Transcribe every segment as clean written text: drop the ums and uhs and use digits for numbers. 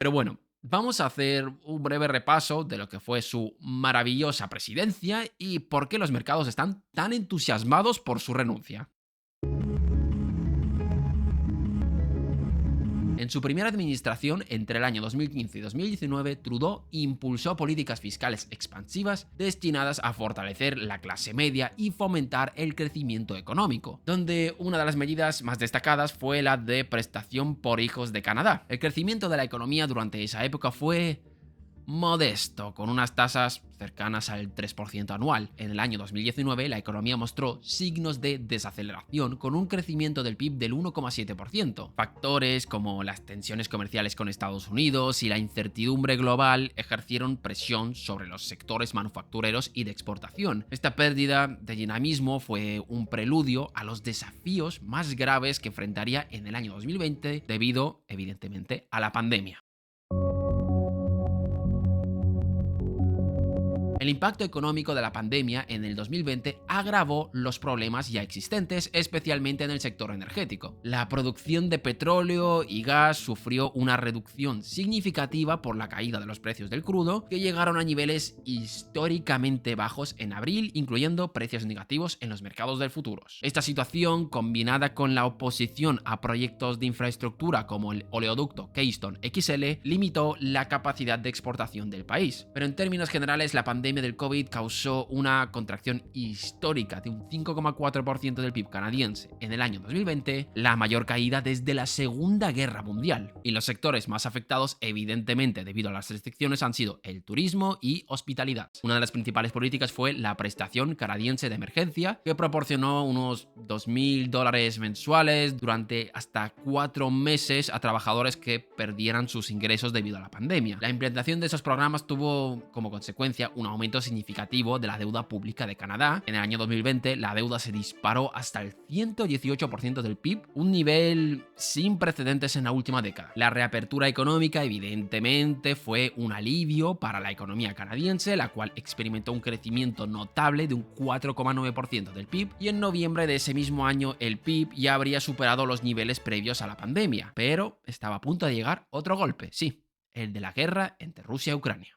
Pero bueno, vamos a hacer un breve repaso de lo que fue su maravillosa presidencia y por qué los mercados están tan entusiasmados por su renuncia. En su primera administración, entre el año 2015 y 2019, Trudeau impulsó políticas fiscales expansivas destinadas a fortalecer la clase media y fomentar el crecimiento económico, donde una de las medidas más destacadas fue la de prestación por hijos de Canadá. El crecimiento de la economía durante esa época fue modesto, con unas tasas cercanas al 3% anual. En el año 2019, la economía mostró signos de desaceleración con un crecimiento del PIB del 1,7%. Factores como las tensiones comerciales con Estados Unidos y la incertidumbre global ejercieron presión sobre los sectores manufactureros y de exportación. Esta pérdida de dinamismo fue un preludio a los desafíos más graves que enfrentaría en el año 2020 debido, evidentemente, a la pandemia. El impacto económico de la pandemia en el 2020 agravó los problemas ya existentes, especialmente en el sector energético. La producción de petróleo y gas sufrió una reducción significativa por la caída de los precios del crudo, que llegaron a niveles históricamente bajos en abril, incluyendo precios negativos en los mercados de futuros. Esta situación, combinada con la oposición a proyectos de infraestructura como el oleoducto Keystone XL, limitó la capacidad de exportación del país. Pero en términos generales, la pandemia del COVID causó una contracción histórica de un 5,4% del PIB canadiense en el año 2020, la mayor caída desde la Segunda Guerra Mundial. Y los sectores más afectados, evidentemente debido a las restricciones, han sido el turismo y hospitalidad. Una de las principales políticas fue la prestación canadiense de emergencia, que proporcionó unos $2.000 mensuales durante hasta 4 meses a trabajadores que perdieran sus ingresos debido a la pandemia. La implementación de esos programas tuvo como consecuencia un aumento significativo de la deuda pública de Canadá. En el año 2020, la deuda se disparó hasta el 118% del PIB, un nivel sin precedentes en la última década. La reapertura económica, evidentemente, fue un alivio para la economía canadiense, la cual experimentó un crecimiento notable de un 4,9% del PIB, y en noviembre de ese mismo año el PIB ya habría superado los niveles previos a la pandemia. Pero estaba a punto de llegar otro golpe, sí, el de la guerra entre Rusia y Ucrania.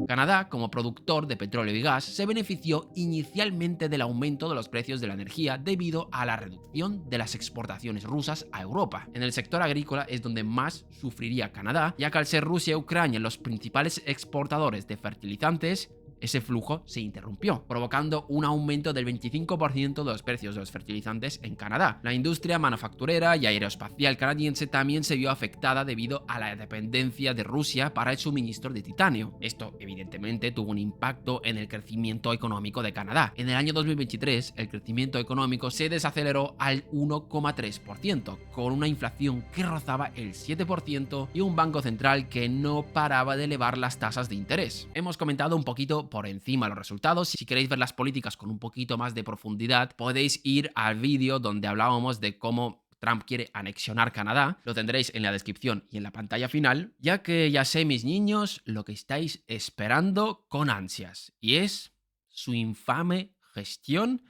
Canadá, como productor de petróleo y gas, se benefició inicialmente del aumento de los precios de la energía debido a la reducción de las exportaciones rusas a Europa. En el sector agrícola es donde más sufriría Canadá, ya que al ser Rusia y Ucrania los principales exportadores de fertilizantes, ese flujo se interrumpió, provocando un aumento del 25% de los precios de los fertilizantes en Canadá. La industria manufacturera y aeroespacial canadiense también se vio afectada debido a la dependencia de Rusia para el suministro de titanio. Esto, evidentemente, tuvo un impacto en el crecimiento económico de Canadá. En el año 2023, el crecimiento económico se desaceleró al 1,3%, con una inflación que rozaba el 7% y un banco central que no paraba de elevar las tasas de interés. Hemos comentado un poquito por encima los resultados. Si queréis ver las políticas con un poquito más de profundidad, podéis ir al vídeo donde hablábamos de cómo Trump quiere anexionar Canadá. Lo tendréis en la descripción y en la pantalla final, ya que ya sé, mis niños, lo que estáis esperando con ansias, y es su infame gestión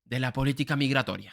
de la política migratoria.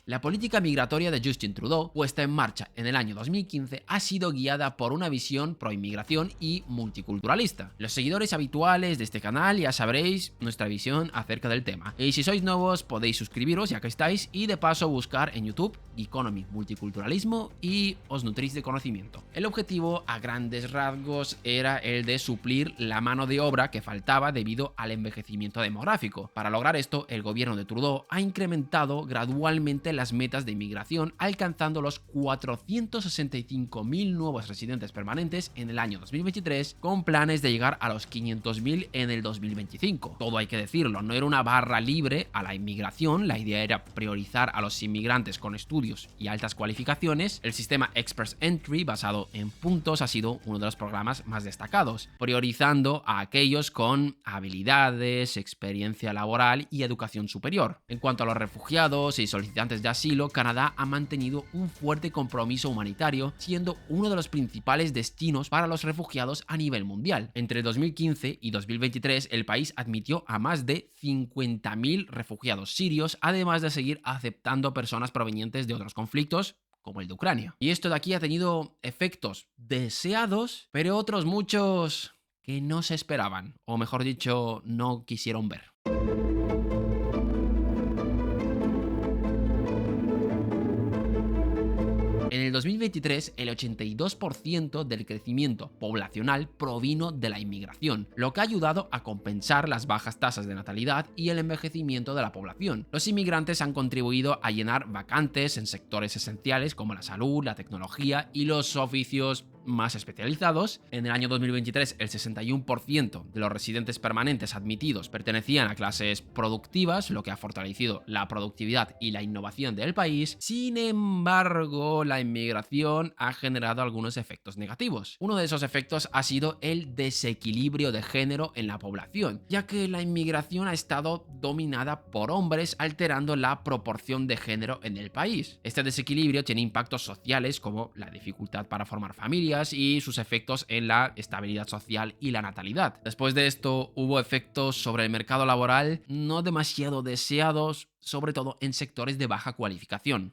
La política migratoria de Justin Trudeau, puesta en marcha en el año 2015, ha sido guiada por una visión pro-inmigración y multiculturalista. Los seguidores habituales de este canal ya sabréis nuestra visión acerca del tema. Y si sois nuevos, podéis suscribiros ya que estáis, y de paso buscar en YouTube Economy, Multiculturalismo, y os nutrís de conocimiento. El objetivo, a grandes rasgos, era el de suplir la mano de obra que faltaba debido al envejecimiento demográfico. Para lograr esto, el gobierno de Trudeau ha incrementado gradualmente las metas de inmigración, alcanzando los 465.000 nuevos residentes permanentes en el año 2023, con planes de llegar a los 500.000 en el 2025. Todo hay que decirlo, no era una barra libre a la inmigración, la idea era priorizar a los inmigrantes con estudios y altas cualificaciones. El sistema Express Entry, basado en puntos, ha sido uno de los programas más destacados, priorizando a aquellos con habilidades, experiencia laboral y educación superior. En cuanto a los refugiados y solicitantes de asilo, Canadá ha mantenido un fuerte compromiso humanitario, siendo uno de los principales destinos para los refugiados a nivel mundial. Entre 2015 y 2023, el país admitió a más de 50.000 refugiados sirios, además de seguir aceptando personas provenientes de otros conflictos, como el de Ucrania. Y esto de aquí ha tenido efectos deseados, pero otros muchos que no se esperaban, o mejor dicho, no quisieron ver. En el 2023, el 82% del crecimiento poblacional provino de la inmigración, lo que ha ayudado a compensar las bajas tasas de natalidad y el envejecimiento de la población. Los inmigrantes han contribuido a llenar vacantes en sectores esenciales como la salud, la tecnología y los oficios más especializados. En el año 2023, el 61% de los residentes permanentes admitidos pertenecían a clases productivas, lo que ha fortalecido la productividad y la innovación del país. Sin embargo, la inmigración ha generado algunos efectos negativos. Uno de esos efectos ha sido el desequilibrio de género en la población, ya que la inmigración ha estado dominada por hombres, alterando la proporción de género en el país. Este desequilibrio tiene impactos sociales como la dificultad para formar familias y sus efectos en la estabilidad social y la natalidad. Después de esto, hubo efectos sobre el mercado laboral no demasiado deseados, sobre todo en sectores de baja cualificación.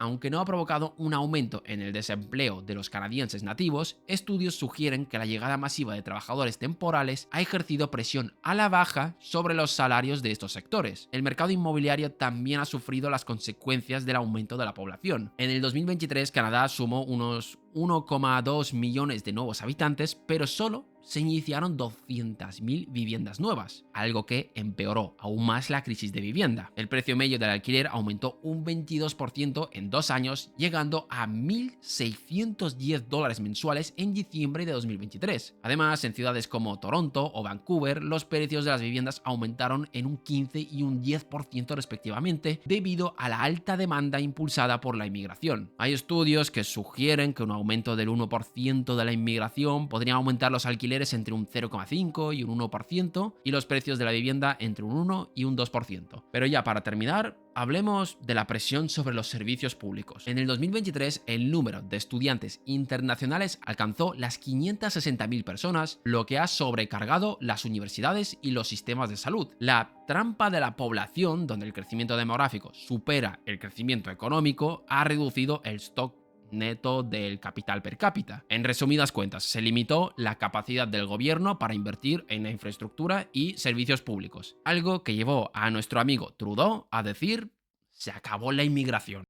Aunque no ha provocado un aumento en el desempleo de los canadienses nativos, estudios sugieren que la llegada masiva de trabajadores temporales ha ejercido presión a la baja sobre los salarios de estos sectores. El mercado inmobiliario también ha sufrido las consecuencias del aumento de la población. En el 2023, Canadá sumó unos 1,2 millones de nuevos habitantes, pero solo se iniciaron 200.000 viviendas nuevas, algo que empeoró aún más la crisis de vivienda. El precio medio del alquiler aumentó un 22% en 2 años, llegando a $1.610 mensuales en diciembre de 2023. Además, en ciudades como Toronto o Vancouver, los precios de las viviendas aumentaron en un 15 y un 10% respectivamente, debido a la alta demanda impulsada por la inmigración. Hay estudios que sugieren que un aumento del 1% de la inmigración podría aumentar los alquileres entre un 0,5 y un 1% y los precios de la vivienda entre un 1 y un 2%. Pero ya para terminar, hablemos de la presión sobre los servicios públicos. En el 2023, el número de estudiantes internacionales alcanzó las 560.000 personas, lo que ha sobrecargado las universidades y los sistemas de salud. La trampa de la población, donde el crecimiento demográfico supera el crecimiento económico, ha reducido el stock neto del capital per cápita. En resumidas cuentas, se limitó la capacidad del gobierno para invertir en la infraestructura y servicios públicos, algo que llevó a nuestro amigo Trudeau a decir: se acabó la inmigración.